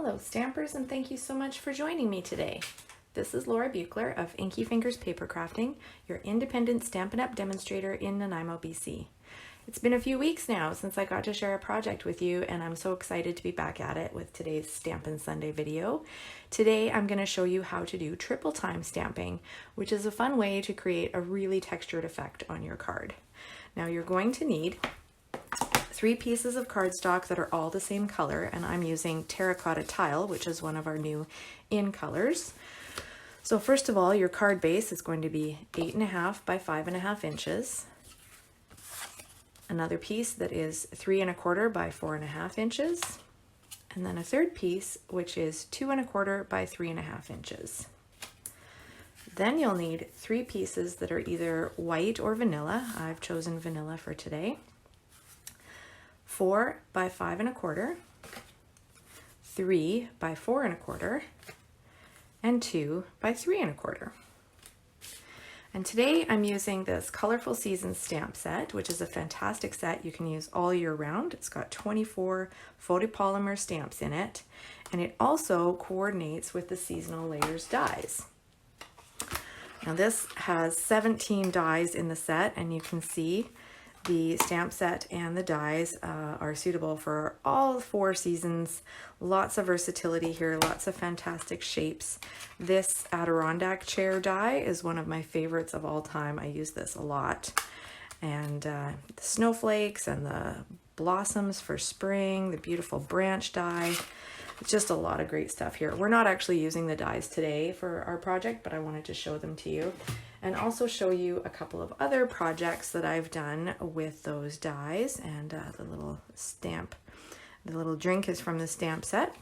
Hello Stampers, and thank you so much for joining me today. This is Laura Buechler of Inky Fingers Papercrafting, your independent Stampin' Up! Demonstrator in Nanaimo, BC. It's been a few weeks now since I got to share a project with you, and I'm so excited to be back at it with today's Stampin' Sunday video. Today I'm going to show you how to do triple time stamping, which is a fun way to create a really textured effect on your card. Now you're going to need 3 pieces of cardstock that are all the same color, and I'm using Terracotta Tile, which is one of our new in colors. So first of all, your card base is going to be 8.5 by 5.5 inches. Another piece that is 3.25 by 4.5 inches. And then a third piece, which is 2.25 by 3.5 inches. Then you'll need 3 pieces that are either white or vanilla. I've chosen vanilla for today. 4 by 5.25, 3 by 4.25, and 2 by 3.25. And today I'm using this Colourful Seasons stamp set, which is a fantastic set you can use all year round. It's got 24 photopolymer stamps in it, and it also coordinates with the seasonal layers dies. Now this has 17 dies in the set, and you can see the stamp set and the dies are suitable for all 4 seasons. Lots of versatility here, lots of fantastic shapes. This Adirondack chair die is one of my favorites of all time. I use this a lot. And the snowflakes and the blossoms for spring, the beautiful branch die. It's just a lot of great stuff here. We're not actually using the dies today for our project, but I wanted to show them to you and also show you a couple of other projects that I've done with those dies. And the little stamp, the little drink is from the stamp set.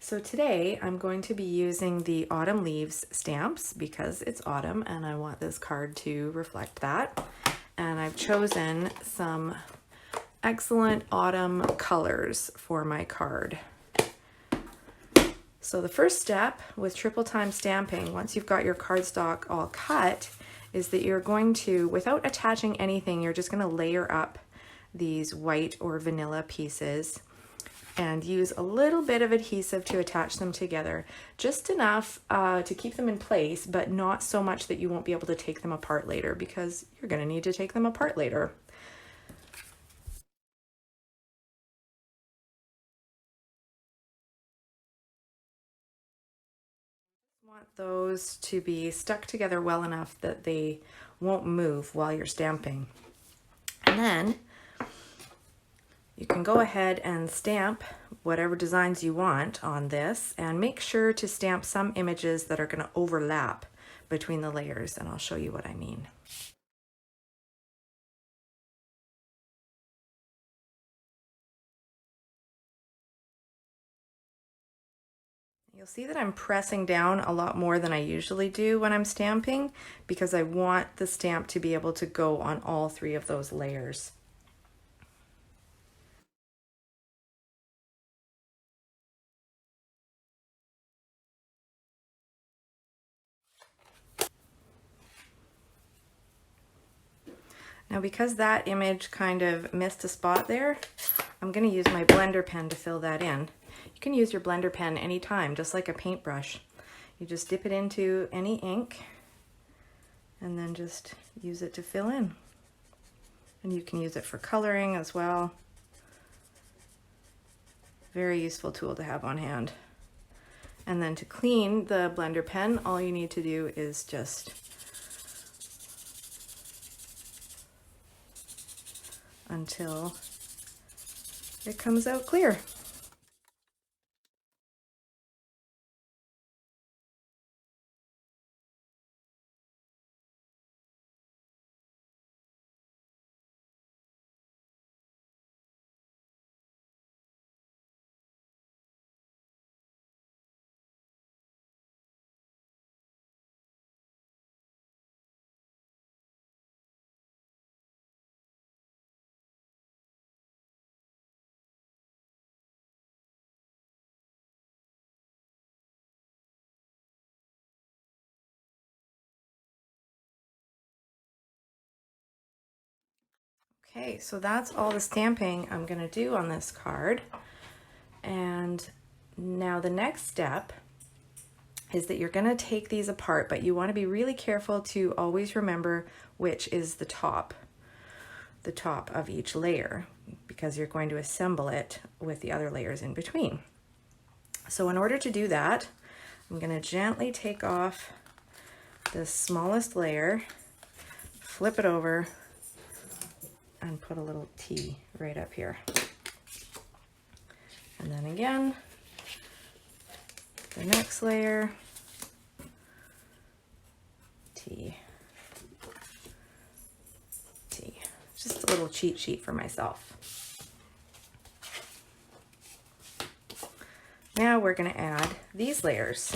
So today I'm going to be using the autumn leaves stamps because it's autumn and I want this card to reflect that. And I've chosen some excellent autumn colors for my card. So the first step with triple time stamping, once you've got your cardstock all cut, is that you're going to, without attaching anything, you're just going to layer up these white or vanilla pieces and use a little bit of adhesive to attach them together. Just enough to keep them in place, but not so much that you won't be able to take them apart later, because you're going to need to take them apart later. Want those to be stuck together well enough that they won't move while you're stamping. And then you can go ahead and stamp whatever designs you want on this, and make sure to stamp some images that are going to overlap between the layers, and I'll show you what I mean. You'll see that I'm pressing down a lot more than I usually do when I'm stamping, because I want the stamp to be able to go on all 3 of those layers. Now because that image kind of missed a spot there, I'm going to use my blender pen to fill that in. You can use your blender pen anytime, just like a paintbrush. You just dip it into any ink and then just use it to fill in. And you can use it for coloring as well. Very useful tool to have on hand. And then to clean the blender pen, all you need to do is just until it comes out clear. Okay, so that's all the stamping I'm going to do on this card. And now the next step is that you're going to take these apart, but you want to be really careful to always remember which is the top of each layer, because you're going to assemble it with the other layers in between. So in order to do that, I'm going to gently take off the smallest layer, flip it over, and put a little T right up here. And then again, the next layer, T, T. Just a little cheat sheet for myself. Now we're going to add these layers.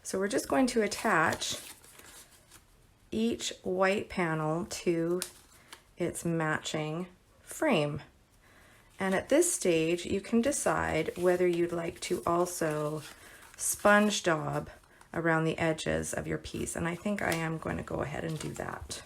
So we're just going to attach each white panel to its matching frame. And at this stage, you can decide whether you'd like to also sponge daub around the edges of your piece. And I think I am going to go ahead and do that.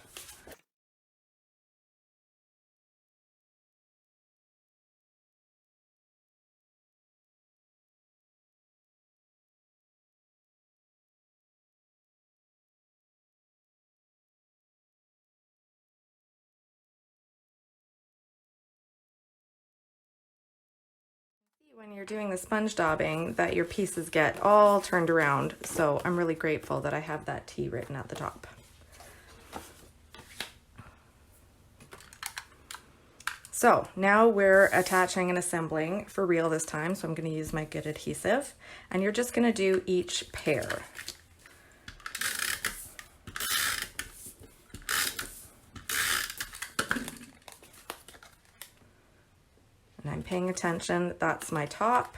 When you're doing the sponge daubing that your pieces get all turned around, so I'm really grateful that I have that T written at the top. So now we're attaching and assembling for real this time, so I'm going to use my good adhesive, and you're just going to do each pair. And I'm paying attention, that's my top.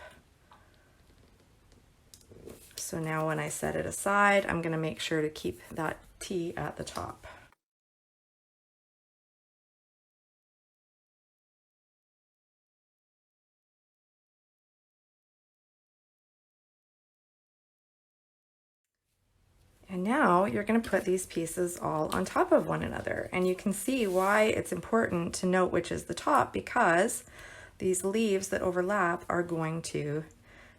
So now when I set it aside, I'm going to make sure to keep that T at the top. And now you're going to put these pieces all on top of one another. And you can see why it's important to note which is the top, because these leaves that overlap are going to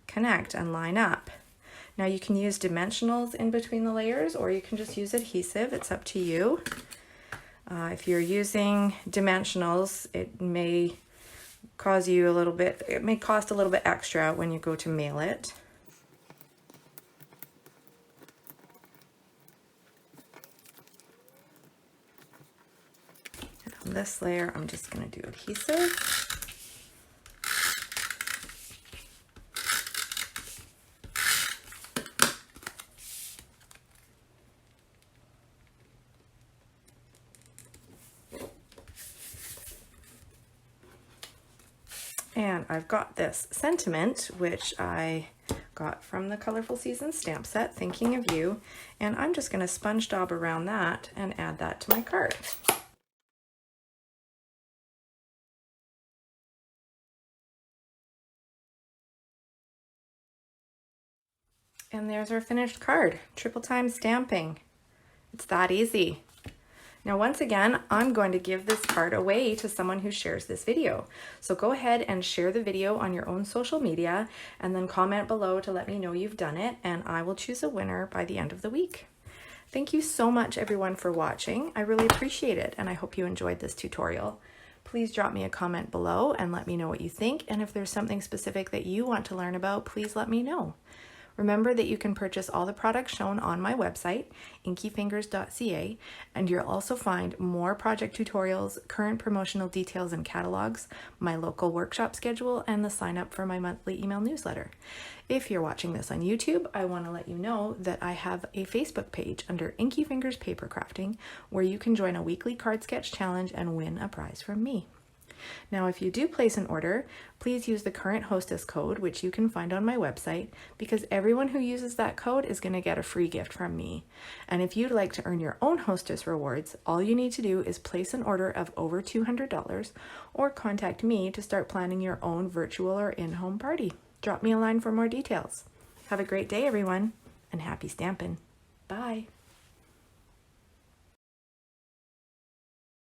connect and line up. Now you can use dimensionals in between the layers, or you can just use adhesive. It's up to you. If you're using dimensionals, it may cause you a little bit, it may cost a little bit extra when you go to mail it. And on this layer, I'm just going to do adhesive. And I've got this sentiment, which I got from the Colourful Seasons stamp set, thinking of you, and I'm just going to sponge daub around that and add that to my card. And there's our finished card, triple time stamping. It's that easy. Now, once again, I'm going to give this card away to someone who shares this video. So go ahead and share the video on your own social media and then comment below to let me know you've done it, and I will choose a winner by the end of the week. Thank you so much, everyone, for watching. I really appreciate it, and I hope you enjoyed this tutorial. Please drop me a comment below and let me know what you think, and if there's something specific that you want to learn about, please let me know. Remember that you can purchase all the products shown on my website, inkyfingers.ca, and you'll also find more project tutorials, current promotional details and catalogs, my local workshop schedule, and the sign up for my monthly email newsletter. If you're watching this on YouTube, I want to let you know that I have a Facebook page under Inky Fingers Papercrafting, where you can join a weekly card sketch challenge and win a prize from me. Now, if you do place an order, please use the current Hostess code, which you can find on my website, because everyone who uses that code is going to get a free gift from me. And if you'd like to earn your own Hostess rewards, all you need to do is place an order of over $200 or contact me to start planning your own virtual or in-home party. Drop me a line for more details. Have a great day, everyone, and happy stampin'. Bye.